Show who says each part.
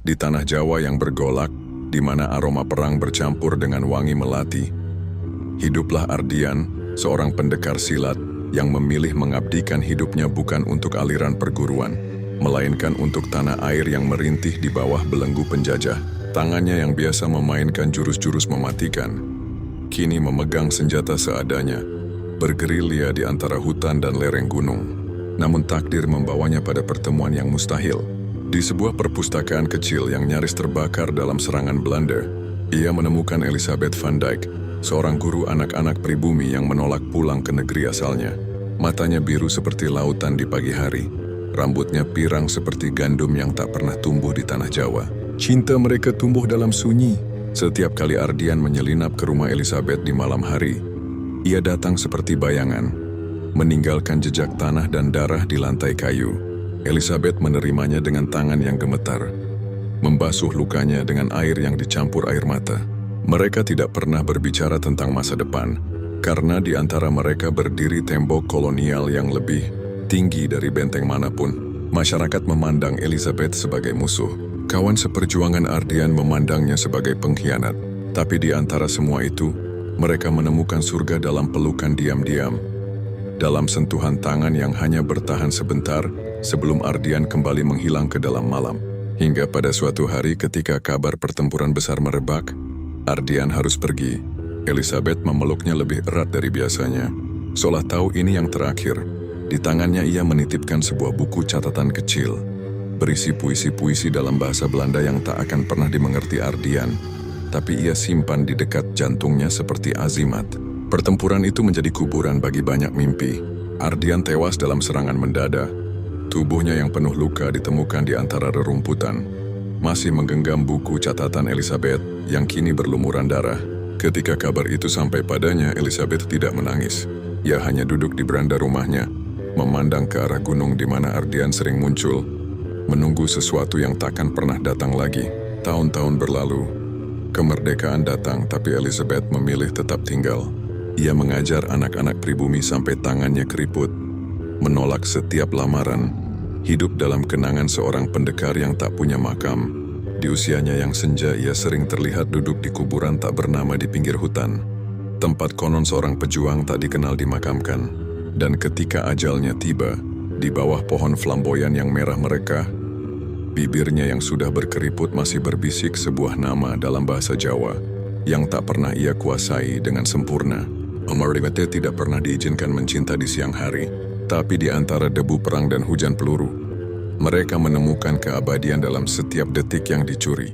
Speaker 1: Di tanah Jawa yang bergolak, di mana aroma perang bercampur dengan wangi melati, hiduplah Ardian, seorang pendekar silat yang memilih mengabdikan hidupnya bukan untuk aliran perguruan, melainkan untuk tanah air yang merintih di bawah belenggu penjajah. Tangannya yang biasa memainkan jurus-jurus mematikan, kini memegang senjata seadanya, bergerilya di antara hutan dan lereng gunung. Namun takdir membawanya pada pertemuan yang mustahil. Di sebuah perpustakaan kecil yang nyaris terbakar dalam serangan Belanda, ia menemukan Elisabeth van Dijk, seorang guru anak-anak pribumi yang menolak pulang ke negeri asalnya. Matanya biru seperti lautan di pagi hari, rambutnya pirang seperti gandum yang tak pernah tumbuh di tanah Jawa. Cinta mereka tumbuh dalam sunyi. Setiap kali Ardian menyelinap ke rumah Elisabeth di malam hari, ia datang seperti bayangan, meninggalkan jejak tanah dan darah di lantai kayu. Elisabeth menerimanya dengan tangan yang gemetar, membasuh lukanya dengan air yang dicampur air mata. Mereka tidak pernah berbicara tentang masa depan, karena di antara mereka berdiri tembok kolonial yang lebih tinggi dari benteng manapun. Masyarakat memandang Elisabeth sebagai musuh. Kawan seperjuangan Ardian memandangnya sebagai pengkhianat. Tapi di antara semua itu, mereka menemukan surga dalam pelukan diam-diam, dalam sentuhan tangan yang hanya bertahan sebentar sebelum Ardian kembali menghilang ke dalam malam. Hingga pada suatu hari ketika kabar pertempuran besar merebak, Ardian harus pergi. Elisabeth memeluknya lebih erat dari biasanya, seolah tahu ini yang terakhir. Di tangannya ia menitipkan sebuah buku catatan kecil, berisi puisi-puisi dalam bahasa Belanda yang tak akan pernah dimengerti Ardian, tapi ia simpan di dekat jantungnya seperti azimat. Pertempuran itu menjadi kuburan bagi banyak mimpi. Ardian tewas dalam serangan mendadak. Tubuhnya yang penuh luka ditemukan di antara rerumputan, masih menggenggam buku catatan Elisabeth yang kini berlumuran darah. Ketika kabar itu sampai padanya, Elisabeth tidak menangis. Ia hanya duduk di beranda rumahnya, memandang ke arah gunung di mana Ardian sering muncul, menunggu sesuatu yang takkan pernah datang lagi. Tahun-tahun berlalu, kemerdekaan datang, tapi Elisabeth memilih tetap tinggal. Ia mengajar anak-anak pribumi sampai tangannya keriput, menolak setiap lamaran, hidup dalam kenangan seorang pendekar yang tak punya makam. Di usianya yang senja, ia sering terlihat duduk di kuburan tak bernama di pinggir hutan, tempat konon seorang pejuang tak dikenal dimakamkan. Dan ketika ajalnya tiba, di bawah pohon flamboyan yang merah mereka, bibirnya yang sudah berkeriput masih berbisik sebuah nama dalam bahasa Jawa yang tak pernah ia kuasai dengan sempurna. Elisabeth tidak pernah diizinkan mencinta di siang hari, tapi di antara debu perang dan hujan peluru, mereka menemukan keabadian dalam setiap detik yang dicuri.